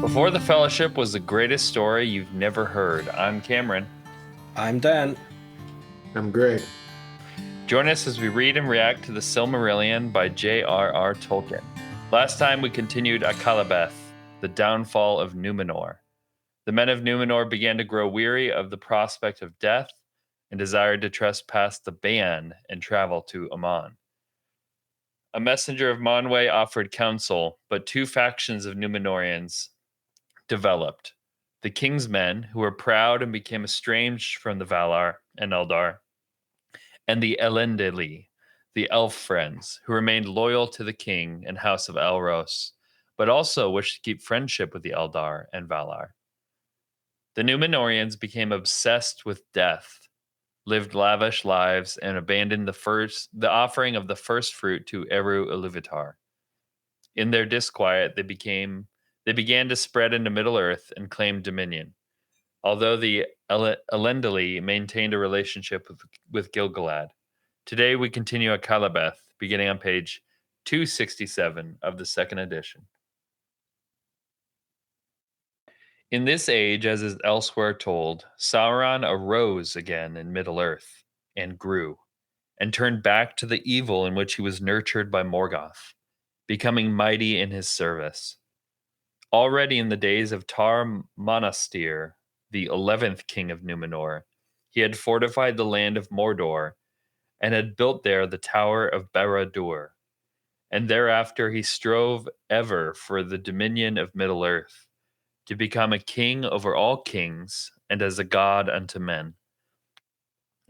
Before the Fellowship was the greatest story you've never heard. I'm Cameron. I'm Dan. I'm Greg. Join us as we read and react to the Silmarillion by J.R.R. Tolkien. Last time we continued Akalabeth, the downfall of Númenor. The men of Númenor began to grow weary of the prospect of death and desired to trespass the ban and travel to Aman. A messenger of Manwë offered counsel, but two factions of Númenorians developed. The king's men, who were proud and became estranged from the Valar and Eldar, and the Elendili, the elf friends, who remained loyal to the king and house of Elros, but also wished to keep friendship with the Eldar and Valar. The Númenorians became obsessed with death, lived lavish lives, and abandoned the offering of the first fruit to Eru Iluvatar. In their disquiet, they began to spread into Middle-earth and claim dominion. Although the Elendili maintained a relationship with Gil-galad. Today we continue Akalabeth, beginning on page 267 of the second edition. In this age, as is elsewhere told, Sauron arose again in Middle-earth and grew, and turned back to the evil in which he was nurtured by Morgoth, becoming mighty in his service. Already in the days of Tar-Minastir, the 11th king of Númenor, he had fortified the land of Mordor and had built there the Tower of Barad-dûr. And thereafter he strove ever for the dominion of Middle-earth, to become a king over all kings and as a god unto men.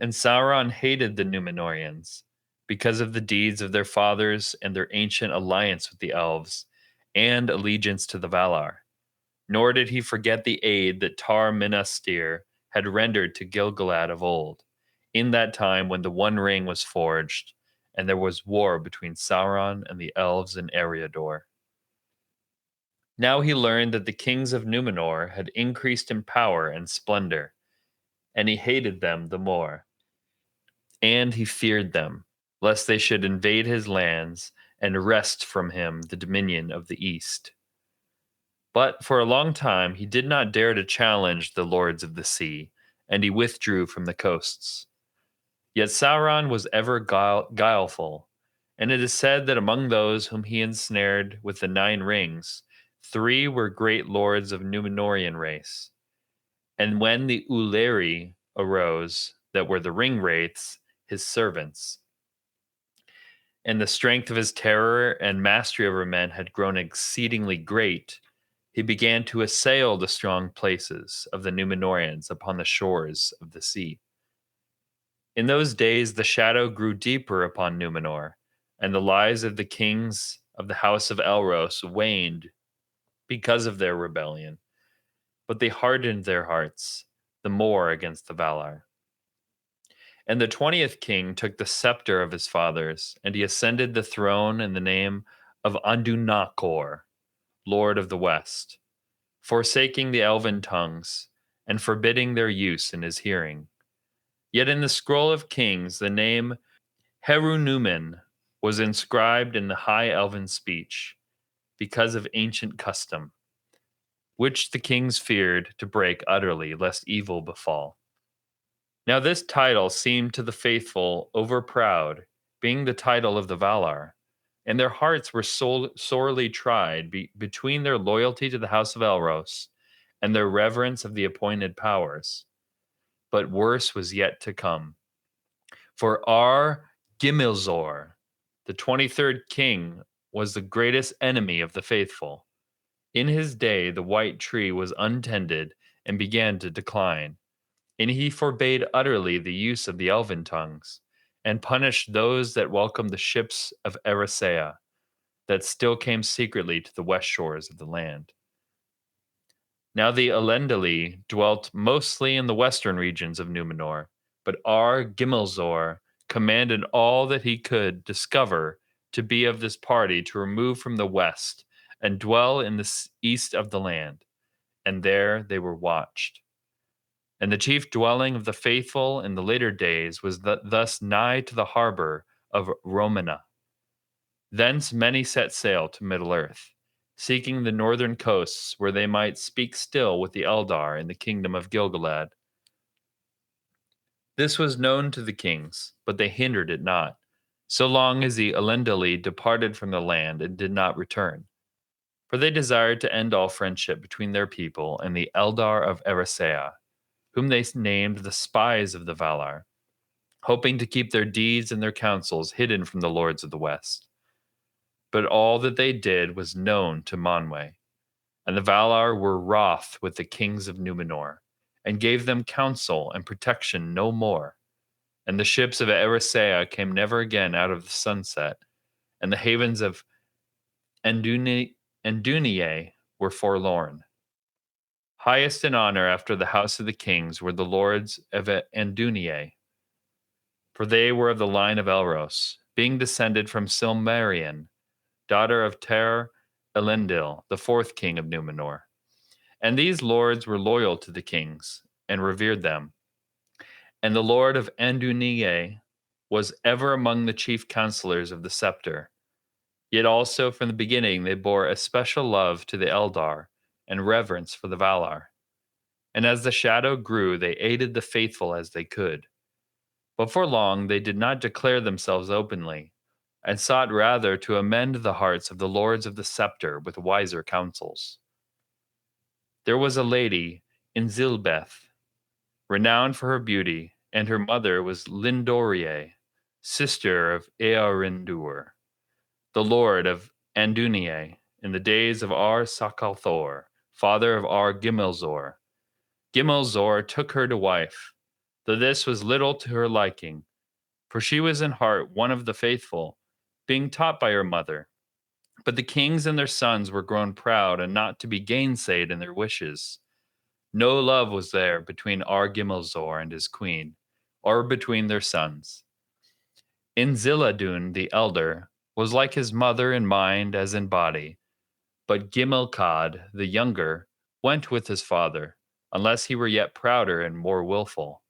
And Sauron hated the Númenorians because of the deeds of their fathers and their ancient alliance with the Elves and allegiance to the Valar. Nor did he forget the aid that Tar-Minastir had rendered to Gil-galad of old, in that time when the One Ring was forged, and there was war between Sauron and the Elves in Eriador. Now he learned that the kings of Númenor had increased in power and splendor, and he hated them the more. And he feared them, lest they should invade his lands and wrest from him the dominion of the East. But for a long time he did not dare to challenge the lords of the sea, and he withdrew from the coasts. Yet Sauron was ever guileful, and it is said that among those whom he ensnared with the 9 rings, 3 were great lords of Númenorian race. And when the Uleri arose, that were the ring wraiths, his servants, and the strength of his terror and mastery over men had grown exceedingly great, he began to assail the strong places of the Númenorians upon the shores of the sea. In those days the shadow grew deeper upon Númenor, and the lives of the kings of the house of Elros waned because of their rebellion, but they hardened their hearts the more against the Valar. And the 20th king took the scepter of his fathers, and he ascended the throne in the name of Andunachor, Lord of the West, forsaking the elven tongues and forbidding their use in his hearing. Yet in the scroll of kings the name Herunumen was inscribed in the high elven speech, because of ancient custom, which the kings feared to break utterly, lest evil befall. Now this title seemed to the faithful overproud, being the title of the Valar, and their hearts were sorely tried between their loyalty to the house of Elros and their reverence of the appointed powers. But worse was yet to come. For Ar-Gimilzor, the 23rd king, was the greatest enemy of the faithful. In his day the white tree was untended and began to decline, and he forbade utterly the use of the elven tongues, and punished those that welcomed the ships of Erisea, that still came secretly to the west shores of the land. Now the Elendili dwelt mostly in the western regions of Númenor, but Ar-Gimilzor commanded all that he could discover to be of this party to remove from the west and dwell in the east of the land, and there they were watched. And the chief dwelling of the faithful in the later days was thus nigh to the harbor of Romena. Thence many set sail to Middle-earth, seeking the northern coasts where they might speak still with the Eldar in the kingdom of Gilgalad. This was known to the kings, but they hindered it not, so long as the Elendili departed from the land and did not return. For they desired to end all friendship between their people and the Eldar of Erisea, whom they named the spies of the Valar, hoping to keep their deeds and their counsels hidden from the lords of the West. But all that they did was known to Manwë, and the Valar were wroth with the kings of Númenor, and gave them counsel and protection no more. And the ships of Erisea came never again out of the sunset, and the havens of Anduniae were forlorn. Highest in honor after the house of the kings were the lords of Anduniae, for they were of the line of Elros, being descended from Silmarillion, daughter of Tar-Elendil, the fourth king of Númenor. And these lords were loyal to the kings, and revered them. And the lord of Anduniae was ever among the chief counselors of the scepter. Yet also from the beginning they bore a special love to the Eldar, and reverence for the Valar. And as the shadow grew, they aided the faithful as they could. But for long they did not declare themselves openly, and sought rather to amend the hearts of the lords of the scepter with wiser counsels. There was a lady in Zilbeth, renowned for her beauty, and her mother was Lindorie, sister of Earindur, the lord of Anduniae, in the days of Ar-Sakalthor, father of Ar-Gimmelzor. Gimmelzor took her to wife, though this was little to her liking, for she was in heart one of the faithful, being taught by her mother. But the kings and their sons were grown proud and not to be gainsaid in their wishes. No love was there between Ar-Gimmelzor and his queen, or between their sons. Inziladun the elder was like his mother in mind as in body, but Gimmelkad the younger went with his father, unless he were yet prouder and more wilful.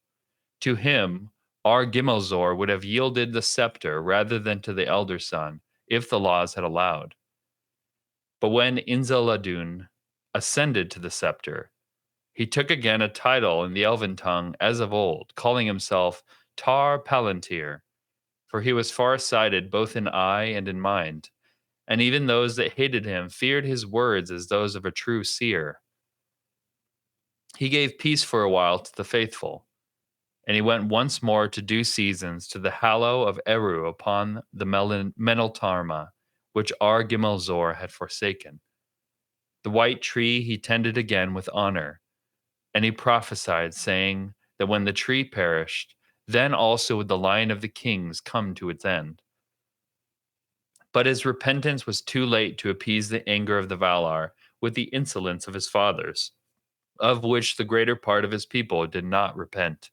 To him, Ar-Gimmelzor would have yielded the scepter rather than to the elder son, if the laws had allowed. But when Inziladun ascended to the scepter, he took again a title in the elven tongue as of old, calling himself Tar-Palantir, for he was far-sighted both in eye and in mind, and even those that hated him feared his words as those of a true seer. He gave peace for a while to the faithful, and he went once more to due seasons to the hallow of Eru upon the Meneltarma, which Ar-Gimmelzor had forsaken. The white tree he tended again with honor, and he prophesied, saying that when the tree perished, then also would the line of the kings come to its end. But his repentance was too late to appease the anger of the Valar with the insolence of his fathers, of which the greater part of his people did not repent.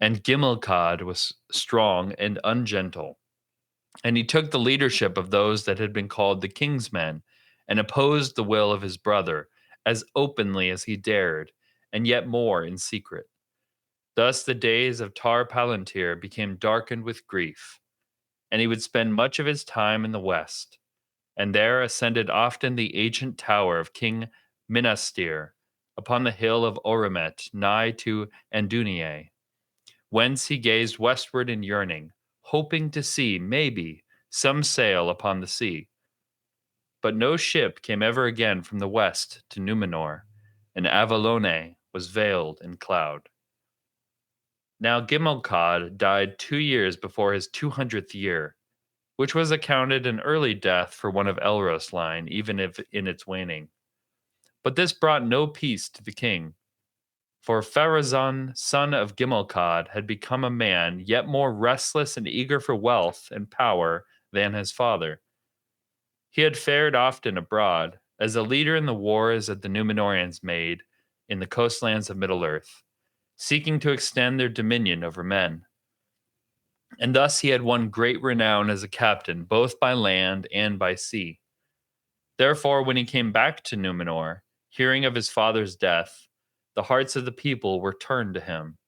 And Gimmelkad was strong and ungentle, and he took the leadership of those that had been called the king's men, and opposed the will of his brother as openly as he dared, and yet more in secret. Thus the days of Tar-Palantir became darkened with grief, and he would spend much of his time in the west, and there ascended often the ancient tower of King Minastir, upon the hill of Oromet, nigh to Anduniae, whence he gazed westward in yearning, hoping to see, maybe, some sail upon the sea. But no ship came ever again from the west to Númenor, and Avalone was veiled in cloud. Now Gimmelkad died 2 years before his 200th year, which was accounted an early death for one of Elros' line, even if in its waning. But this brought no peace to the king, for Pharazón, son of Gimmelkad, had become a man yet more restless and eager for wealth and power than his father. He had fared often abroad, as a leader in the wars that the Númenoreans made in the coastlands of Middle-earth, seeking to extend their dominion over men. And thus he had won great renown as a captain, both by land and by sea. Therefore, when he came back to Númenor, hearing of his father's death, the hearts of the people were turned to him,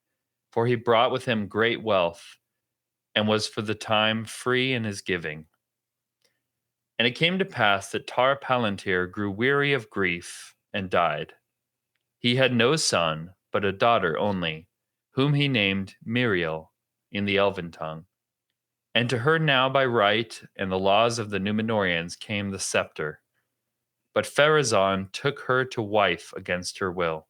for he brought with him great wealth, and was for the time free in his giving. And it came to pass that Tar-Palantir grew weary of grief and died. He had no son, but a daughter only, whom he named Miriel in the Elven tongue. And to her now by right and the laws of the Númenoreans came the scepter. But Pharazôn took her to wife against her will,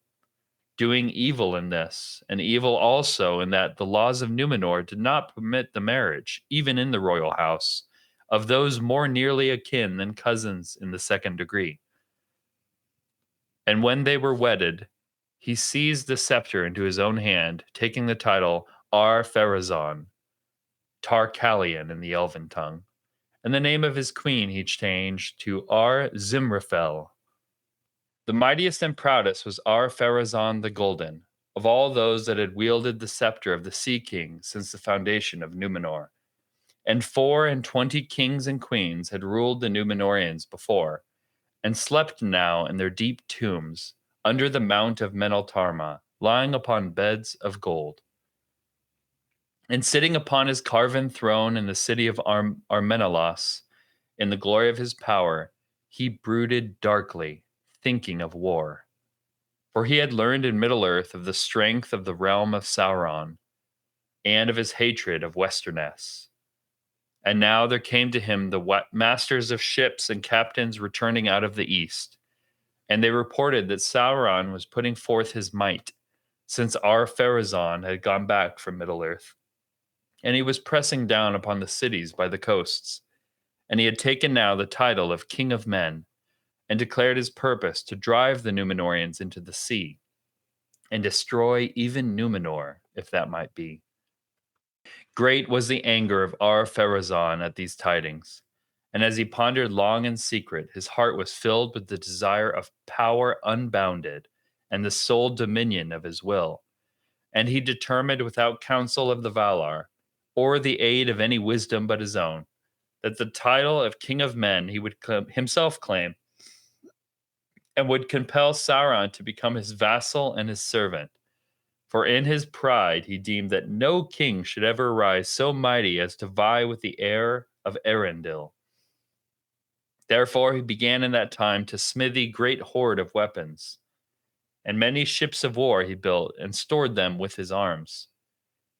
doing evil in this, and evil also in that the laws of Númenor did not permit the marriage, even in the royal house, of those more nearly akin than cousins in the second degree. And when they were wedded, he seized the scepter into his own hand, taking the title Ar-Pharazôn, Tar-Calion in the Elven tongue. And the name of his queen he changed to Ar-Zimrafel. The mightiest and proudest was Ar-Pharazón the Golden, of all those that had wielded the scepter of the Sea King since the foundation of Númenor. And 24 kings and queens had ruled the Númenoreans before, and slept now in their deep tombs under the mount of Meneltarma, lying upon beds of gold. And sitting upon his carven throne in the city of Armenelos, in the glory of his power, he brooded darkly, thinking of war. For he had learned in Middle-earth of the strength of the realm of Sauron, and of his hatred of Westerness. And now there came to him the masters of ships and captains returning out of the east, and they reported that Sauron was putting forth his might, since Ar-Pharazôn had gone back from Middle-earth. And he was pressing down upon the cities by the coasts, and he had taken now the title of King of Men, and declared his purpose to drive the Númenorians into the sea, and destroy even Númenor, if that might be. Great was the anger of Ar-Pharazôn at these tidings, and as he pondered long in secret, his heart was filled with the desire of power unbounded, and the sole dominion of his will. And he determined without counsel of the Valar, or the aid of any wisdom but his own, that the title of King of Men he would himself claim, and would compel Sauron to become his vassal and his servant. For in his pride he deemed that no king should ever arise so mighty as to vie with the heir of Erendil. Therefore he began in that time to smithy great hoard of weapons, and many ships of war he built and stored them with his arms.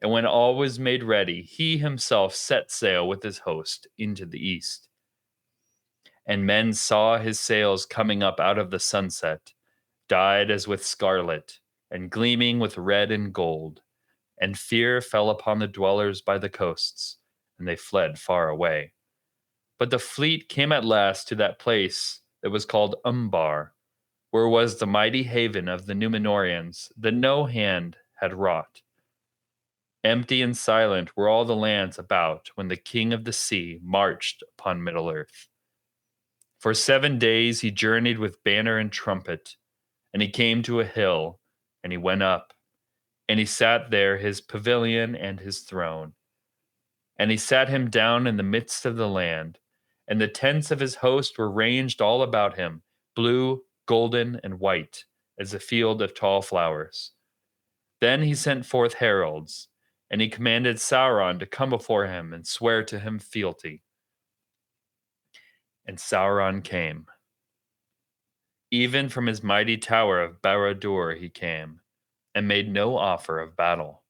And when all was made ready, he himself set sail with his host into the east. And men saw his sails coming up out of the sunset, dyed as with scarlet, and gleaming with red and gold. And fear fell upon the dwellers by the coasts, and they fled far away. But the fleet came at last to that place that was called Umbar, where was the mighty haven of the Númenorians that no hand had wrought. Empty and silent were all the lands about when the king of the sea marched upon Middle-earth. For 7 days he journeyed with banner and trumpet, and he came to a hill, and he went up, and he sat there his pavilion and his throne. And he sat him down in the midst of the land, and the tents of his host were ranged all about him, blue, golden, and white, as a field of tall flowers. Then he sent forth heralds, and he commanded Sauron to come before him and swear to him fealty. And Sauron came. Even from his mighty tower of Barad-dûr he came, and made no offer of battle.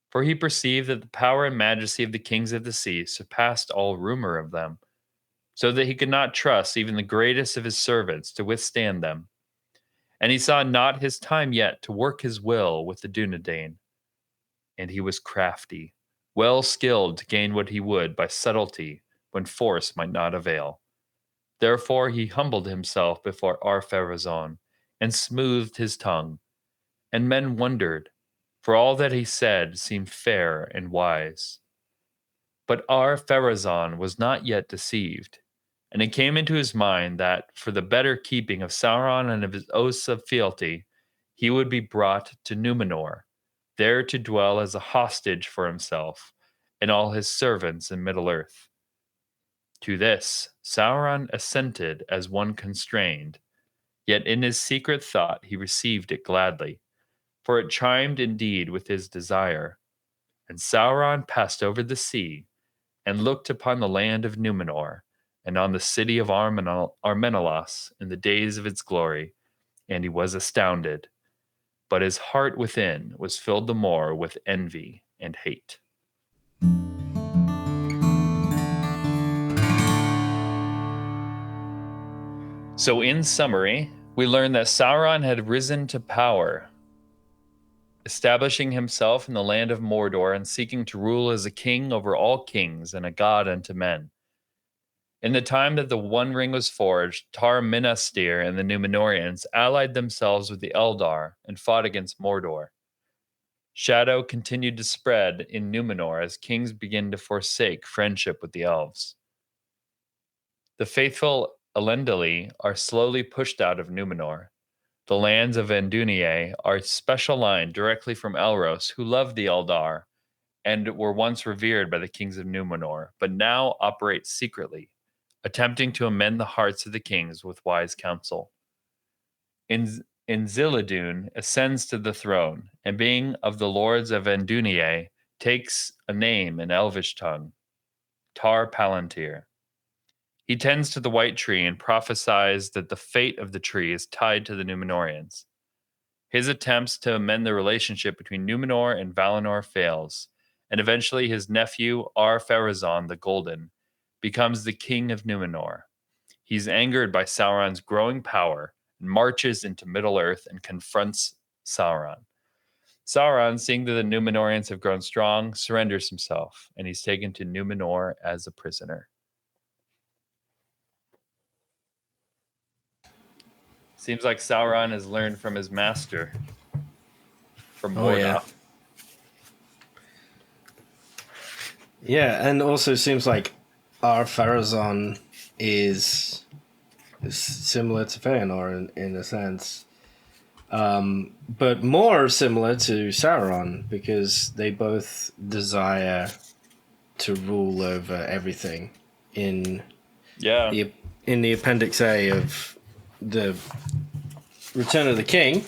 For he perceived that the power and majesty of the kings of the sea surpassed all rumor of them, so that he could not trust even the greatest of his servants to withstand them. And he saw not his time yet to work his will with the Dunedain. And he was crafty, well skilled to gain what he would by subtlety when force might not avail. Therefore he humbled himself before Ar-Pharazôn and smoothed his tongue. And men wondered, for all that he said seemed fair and wise. But Ar-Pharazôn was not yet deceived, and it came into his mind that, for the better keeping of Sauron and of his oaths of fealty, he would be brought to Númenor, there to dwell as a hostage for himself and all his servants in Middle-earth. To this Sauron assented as one constrained, yet in his secret thought he received it gladly, for it chimed indeed with his desire. And Sauron passed over the sea, and looked upon the land of Númenor, and on the city of Armenelos in the days of its glory, and he was astounded. But his heart within was filled the more with envy and hate. So, in summary, we learn that Sauron had risen to power, establishing himself in the land of Mordor and seeking to rule as a king over all kings and a god unto men. In the time that the One Ring was forged, Tar-Minastir and the Númenoreans allied themselves with the Eldar and fought against Mordor. Shadow continued to spread in Númenor as kings began to forsake friendship with the elves. The faithful Elendili are slowly pushed out of Númenor. The lands of Andúnié are a special line directly from Elros, who loved the Eldar and were once revered by the kings of Númenor, but now operate secretly, attempting to amend the hearts of the kings with wise counsel. Zilladun ascends to the throne, and being of the lords of Andúnié, takes a name in Elvish tongue, Tar-Palantir. He tends to the white tree and prophesies that the fate of the tree is tied to the Númenoreans. His attempts to amend the relationship between Númenor and Valinor fails, and eventually his nephew, Ar-Pharazón the Golden, becomes the king of Númenor. He's angered by Sauron's growing power and marches into Middle-earth and confronts Sauron. Sauron, seeing that the Númenorians have grown strong, surrenders himself, and he's taken to Númenor as a prisoner. Seems like Sauron has learned from his master, from Mordor. Oh, yeah. Yeah, and also seems like Ar-Pharazón is similar to Feanor in a sense, but more similar to Sauron because they both desire to rule over everything. In the Appendix A of the Return of the King,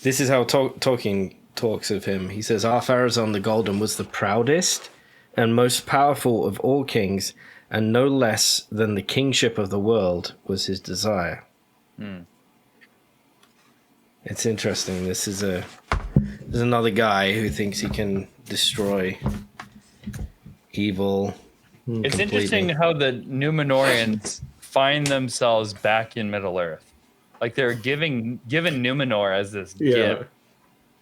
this is how Tolkien talks of him. He says, Ar-Pharazón the Golden was the proudest and most powerful of all kings, and no less than the kingship of the world was his desire. It's interesting. There's another guy who thinks he can destroy evil. It's interesting how the Númenorians find themselves back in Middle-earth. Like they're given Númenor as this gift,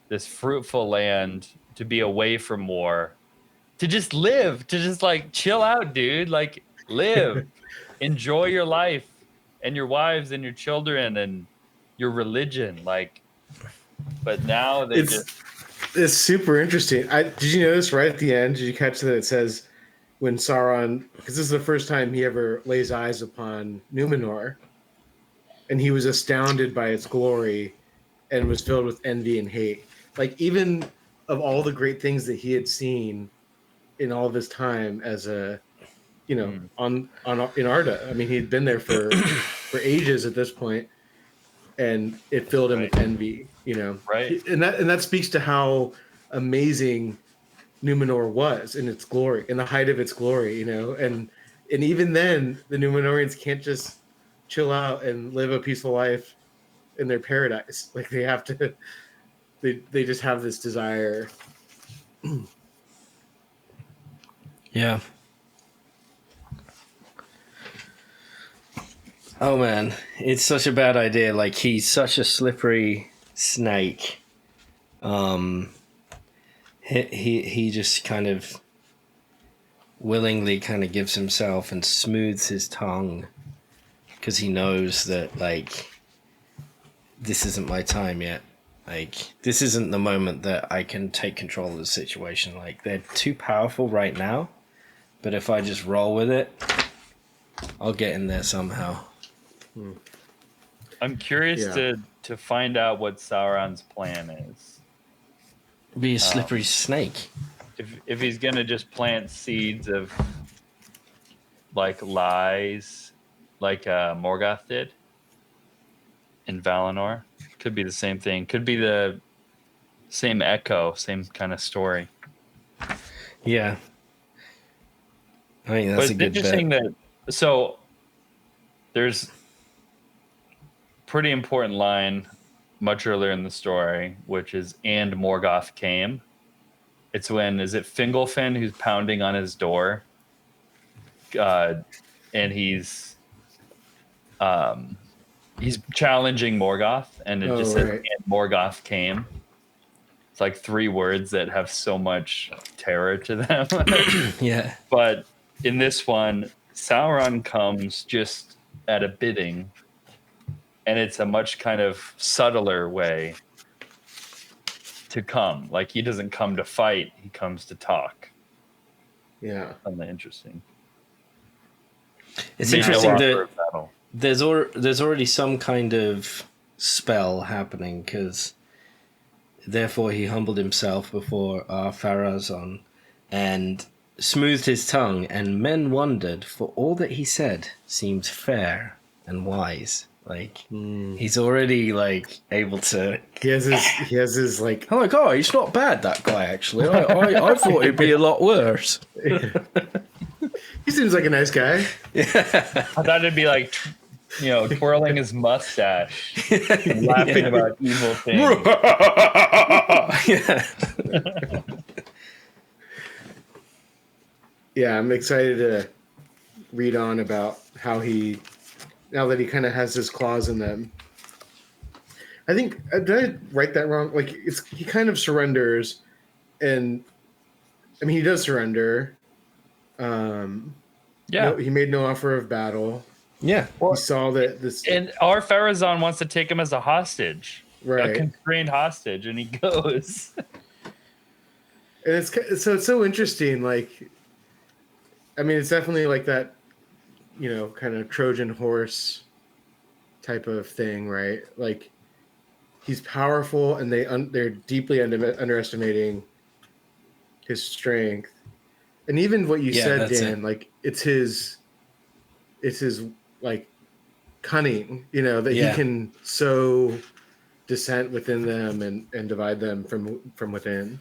this fruitful land to be away from war, to just live, to just like chill out, dude. Like live, enjoy your life and your wives and your children and your religion. Like, but now it's super interesting. Did you notice right at the end? Did you catch that it says when Sauron, because this is the first time he ever lays eyes upon Númenor, and he was astounded by its glory and was filled with envy and hate. Like even of all the great things that he had seen in all of his time as a, in Arda. I mean, he'd been there for ages at this point, and it filled him with envy. Right? And that speaks to how amazing Númenor was in its glory, in the height of its glory. And even then, the Númenorians can't just chill out and live a peaceful life in their paradise. Like they have to. They just have this desire. Yeah. Oh man, it's such a bad idea. Like he's such a slippery snake. He just kind of willingly kind of gives himself and smooths his tongue because he knows that like this isn't my time yet. Like this isn't the moment that I can take control of the situation. Like they're too powerful right now. But if I just roll with it, I'll get in there somehow. I'm curious to find out what Sauron's plan is. Be a slippery snake. If he's gonna just plant seeds of like lies, like Morgoth did in Valinor, could be the same thing. Could be the same echo, same kind of story. Yeah. I think that's but a good it's interesting bet. that So there's pretty important line much earlier in the story, which is "and Morgoth came." It's when is it Fingolfin who's pounding on his door, and he's challenging Morgoth, and it just says "and Morgoth came." It's like 3 words that have so much terror to them. Yeah. But in this one, Sauron comes just at a bidding, and it's a much kind of subtler way to come. Like, he doesn't come to fight, he comes to talk. Yeah. Something interesting. It's interesting that there's already some kind of spell happening, because therefore he humbled himself before Ar-Pharazón and smoothed his tongue, and men wondered, for all that he said seemed fair and wise. Like, he's already, like, able to... He has his like... I'm like, oh, he's not bad, that guy, actually. I thought he'd be a lot worse. He seems like a nice guy. Yeah. I thought it'd be like, twirling his mustache, and laughing about evil things. Yeah. Yeah, I'm excited to read on about how he, now that he kind of has his claws in them. I think, did I write that wrong? Like, he kind of surrenders, and I mean, he does surrender. Yeah, he made no offer of battle. Yeah. He saw that this, and Ar-Pharazón wants to take him as a hostage, right? A constrained hostage, and he goes. And it's so interesting. Like, I mean, it's definitely like that, kind of Trojan horse type of thing, right? Like, he's powerful, and they're deeply underestimating his strength, and even what you said, Dan. Like, it's his like cunning, that he can sow dissent within them and divide them from within.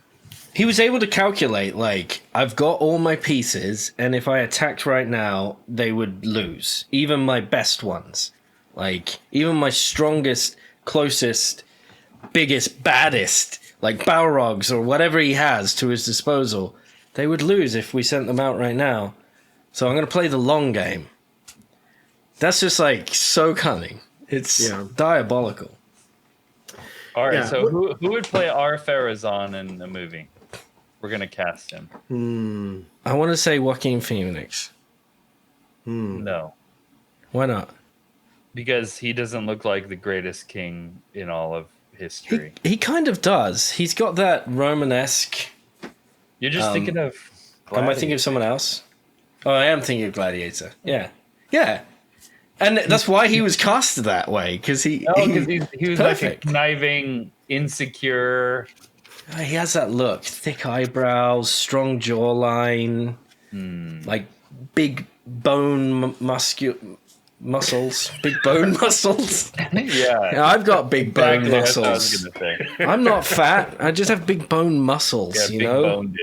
He was able to calculate, like, I've got all my pieces, and if I attacked right now, they would lose. Even my best ones. Like, even my strongest, closest, biggest, baddest, like Balrogs or whatever he has to his disposal, they would lose if we sent them out right now. So I'm going to play the long game. That's just, like, so cunning. It's diabolical. All right, so who would play Ar-Pharazón in the movie? We're going to cast him. I want to say Joaquin Phoenix. No. Why not? Because he doesn't look like the greatest king in all of history. He kind of does. He's got that Romanesque... You're just thinking of Gladiator. Am I thinking of someone else? Oh, I am thinking of Gladiator. Yeah. Yeah. And that's why he was cast that way, because he was perfect. Like a conniving, insecure. He has that look. Thick eyebrows, strong jawline, like big bone muscles. Big bone muscles. Yeah. I've got big bone muscles. That's what I was gonna say. I'm not fat. I just have big bone muscles, Big boned.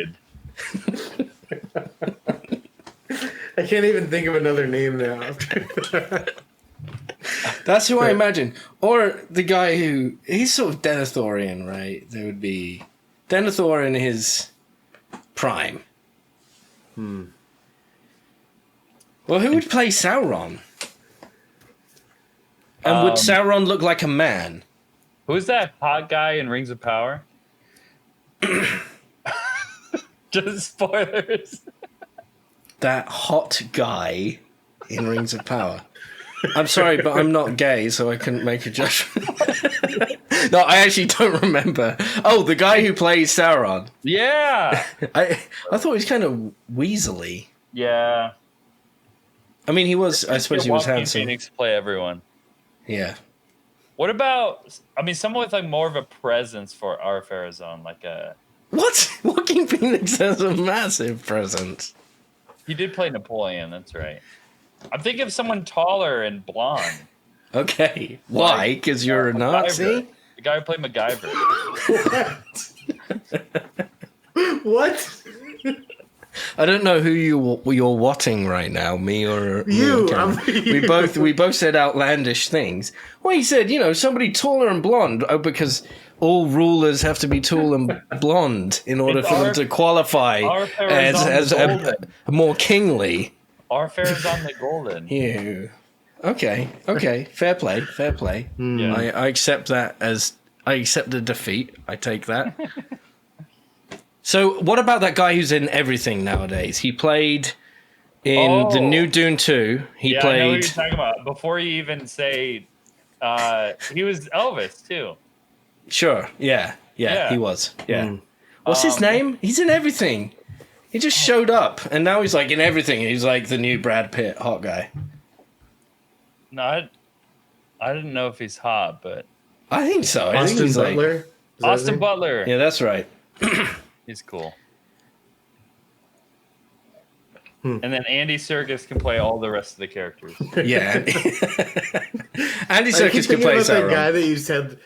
I can't even think of another name now. That's who I imagine. Or the guy who... He's sort of Denethorian, right? There would be... Denethor in his prime. Well, who would play Sauron? And would Sauron look like a man? Who's that hot guy in Rings of Power? Just spoilers. That hot guy in Rings of Power. I'm sorry, but I'm not gay, so I couldn't make a judgment. No, I actually don't remember. Oh, the guy who plays Sauron. Yeah. I thought he was kind of weaselly. Yeah. I mean, he was. I suppose he was handsome. Phoenix play everyone. Yeah. What about? I mean, someone with like more of a presence for Ar-Pharazón, like a. What? Joaquin Phoenix has a massive presence. He did play Napoleon. That's right. I'm thinking of someone taller and blonde. Okay. Why? Because you're a Nazi? The guy who played MacGyver. What? I don't know who you're watching right now, me or You. me or I'm you. we both said outlandish things. Well, he said, somebody taller and blonde. Oh, because all rulers have to be tall and blonde in order for them to qualify as a more kingly. Ar-Pharazón the Golden. Ew. Okay. Fair play. Yeah. I accept that I accept the defeat. I take that. So, what about that guy who's in everything nowadays? He played in the new Dune 2. He played. I know what you're talking about. Before you even say, he was Elvis too. Sure. Yeah. He was. Yeah. What's his name? He's in everything. He just showed up, and now he's like in everything. He's like the new Brad Pitt hot guy. No, I didn't know if he's hot, but I think so. I think Austin he's Butler. Austin Butler. Yeah, that's right. He's cool. And then Andy Serkis can play all the rest of the characters. Yeah. Andy Serkis can play that Sauron. guy that you said.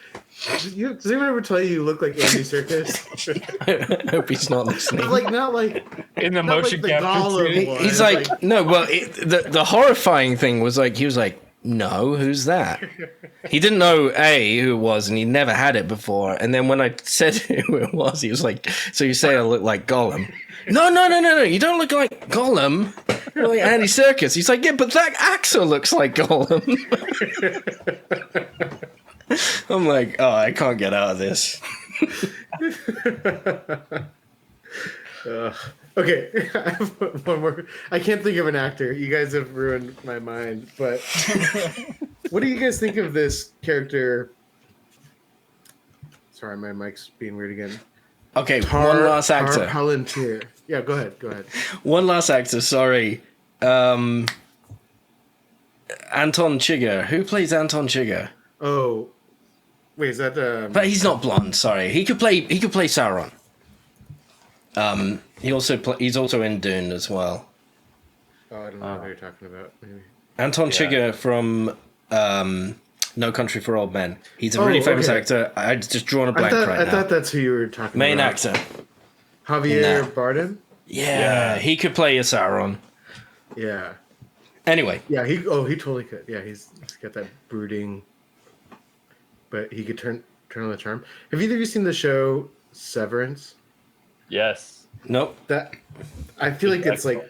Does anyone ever tell you look like Andy Serkis? I hope he's not listening. Not like In the not motion like the capture Gollum scene. one. He's like, no. Well, the horrifying thing was like he was like, no, who's that? He didn't know who it was, and he never had it before. And then when I said who it was, he was like, so you say I look like Gollum? No, you don't look like Gollum. You're like Andy Serkis. He's like, yeah, but that actor looks like Gollum. I'm like, oh, I can't get out of this. Okay, I have one more. I can't think of an actor. You guys have ruined my mind. But what do you guys think of this character? Sorry, my mic's being weird again. Okay, one last actor. Palantir. Yeah, go ahead. One last actor. Sorry, Anton Chigurh. Who plays Anton Chigurh? Oh, wait, is that? But he's not blonde. Sorry, he could play Sauron. He's also in Dune as well. Oh, I don't know who you're talking about. Maybe Anton Chigurh from No Country for Old Men. He's a really famous actor. I just drawn a blank I thought that's who you were talking Main about. actor. Javier Bardem? Yeah, he could play a Sauron. Yeah. Anyway. Yeah, he totally could. Yeah, he's got that brooding, but he could turn on the charm. Have either of you seen the show Severance? Yes. Nope. That I feel like it's like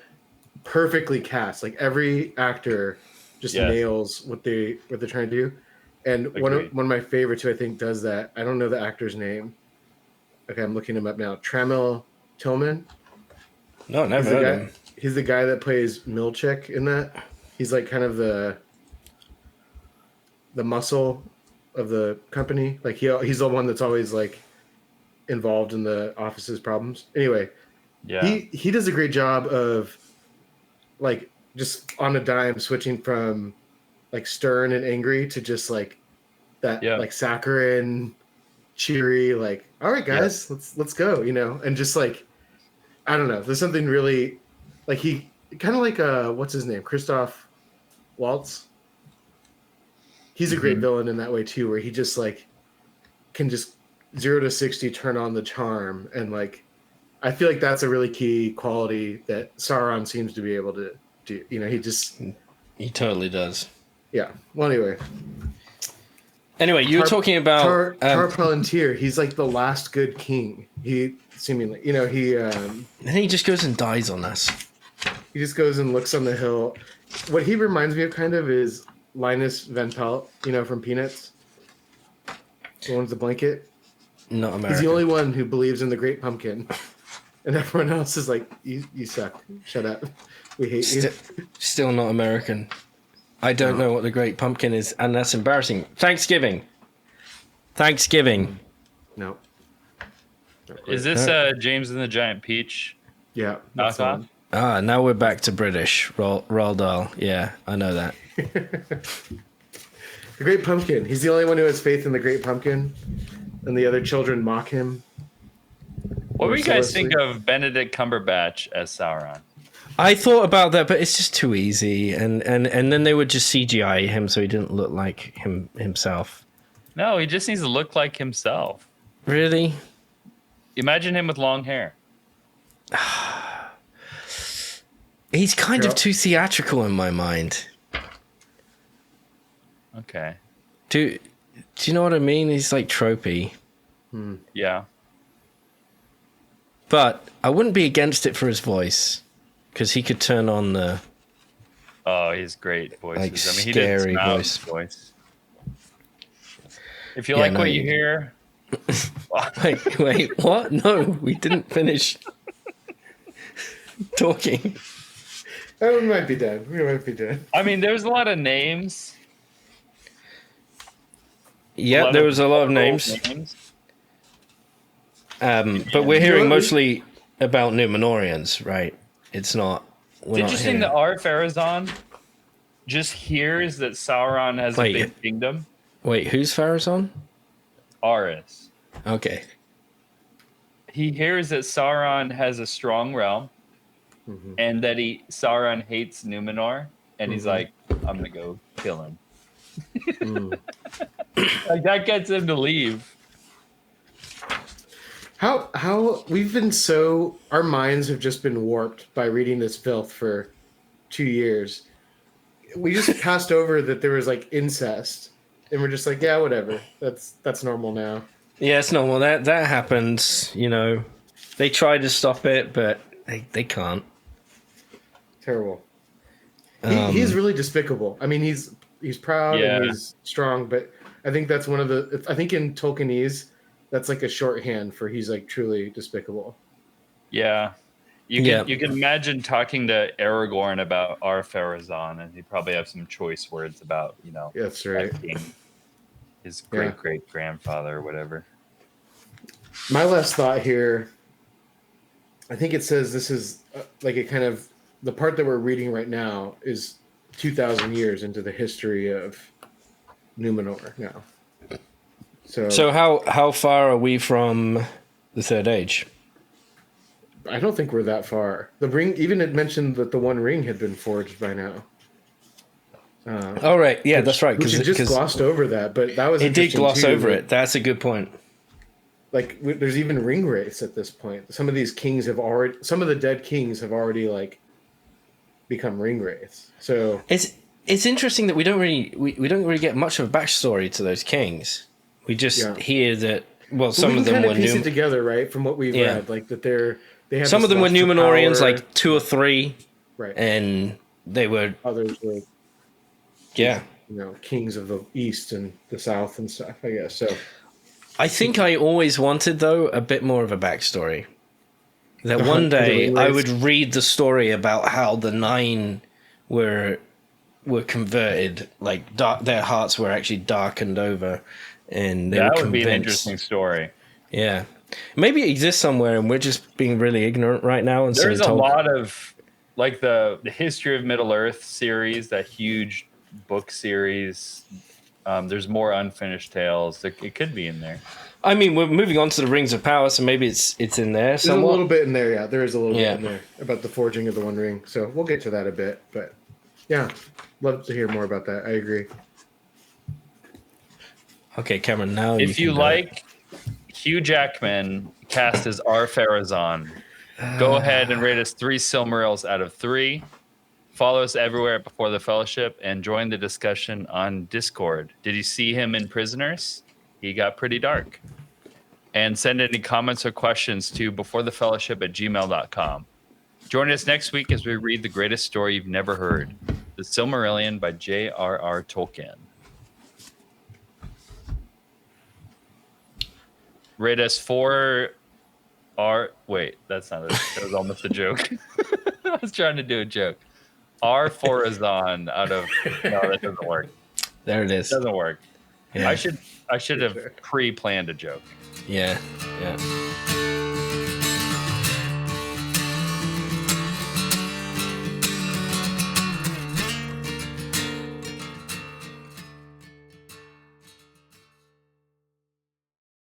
perfectly cast. Like every actor just nails what they're trying to do. And one of my favorites who I think does that. I don't know the actor's name. Okay, I'm looking him up now. Trammell Tillman. No, never heard of him. He's the guy that plays Milchick in that. He's like kind of the muscle of the company. Like he's the one that's always like involved in the office's problems. Anyway, he does a great job of like just on a dime switching from like stern and angry to just like that like saccharine, cheery, like, all right guys, let's go, and just like, I don't know, there's something really like he kind of like what's his name, Christoph Waltz. He's a great villain in that way too, where he just like can just 0 to 60 turn on the charm, and like I feel like that's a really key quality that Sauron seems to be able to do. He totally does. Yeah. Well, anyway, you were talking about Tar-Minastir. He's like the last good king. He seemingly, and he just goes and dies on us. He just goes and looks on the hill. What he reminds me of kind of is Linus Van Pelt, from Peanuts. The one with the blanket. Not American. He's the only one who believes in the Great Pumpkin. And everyone else is like, you suck. Shut up. We hate you. Still not American. I don't know what the Great Pumpkin is, and that's embarrassing. Thanksgiving. No. Is this James and the Giant Peach? Yeah. That's knockoff? Now we're back to British. Roald Dahl. Yeah, I know that. The Great Pumpkin. He's the only one who has faith in the Great Pumpkin, and the other children mock him. What do you guys think of Benedict Cumberbatch as Sauron? I thought about that, but it's just too easy, and then they would just CGI him so he didn't look like himself. No, he just needs to look like himself. Really? Imagine him with long hair. He's kind of too theatrical in my mind. Okay. Do you know what I mean? He's like tropey. Yeah. But I wouldn't be against it for his voice, because he could turn on the Oh, he's great voices. like I mean, he did scary Smaug's voice. If you like what you hear, wait, what? No, we didn't finish talking. Oh, we might be done. I mean, there's a lot of names. Yeah, there was a lot of names. But we're hearing mostly about Númenorians, right? It's not. It's interesting that Ar-Pharazón just hears that Sauron has a big kingdom. Wait, who's Pharazón? Aris. Okay. He hears that Sauron has a strong realm, and that Sauron hates Númenor, and he's like, I'm gonna go kill him. Like that gets him to leave. How we've been our minds have just been warped by reading this filth for 2 years. We just passed over that there was like incest, and we're just like, yeah, whatever. That's normal now. Yeah, it's normal. That happens. You know, they try to stop it, but they can't. Terrible. He's really despicable. I mean, he's proud and he's strong, but I think that's one of the. I think in Tolkienese, that's like a shorthand for he's like truly despicable. Yeah. You can imagine talking to Aragorn about Ar-Pharazón, and he'd probably have some choice words about, That's right. His great grandfather or whatever. My last thought here, I think it says this is like a kind of the part that we're reading right now is 2,000 years into the history of Númenor now. So how far are we from the Third Age? I don't think we're that far. The ring, even it mentioned that the One Ring had been forged by now. Oh right, yeah, that's right. Because it just glossed over that, but that was it did gloss over it. That's a good point. Like, there's even ring wraiths at this point. Some of these kings some of the dead kings have already like become ring wraiths. So it's interesting that we don't really get much of a backstory to those kings. We just hear that. Well, some of them were piece it together, right? From what we've read, like that they have some of them were Númenorians, power. like 2 or 3, right? And they were others were, kings of the east and the south and stuff. I guess so. I think I always wanted though a bit more of a backstory. That one day I would read the story about how the 9 were converted, like their hearts were actually darkened over. And that would be an interesting story. Yeah, maybe it exists somewhere, and we're just being really ignorant right now. And there's a lot of like the History of Middle Earth series, that huge book series. There's more unfinished tales. It could be in there. I mean, we're moving on to the Rings of Power, so maybe it's in there. There's a little bit in there, yeah. There is a little bit in there about the forging of the One Ring. So we'll get to that a bit, but yeah, love to hear more about that. I agree. Okay, Cameron, now if you like Hugh Jackman cast as Ar-Pharazón, go ahead and rate us 3 Silmarils out of 3. Follow us everywhere at Before the Fellowship and join the discussion on Discord. Did you see him in Prisoners? He got pretty dark. And send any comments or questions to beforethefellowship@gmail.com. Join us next week as we read the greatest story you've never heard, The Silmarillion by J.R.R. Tolkien. Rate us 4 wait, that's not it. That was almost a joke. I was trying to do a joke. Ar-Pharazón out of no, that doesn't work. There it is. It doesn't work. Yeah. I should have pre-planned a joke. Yeah.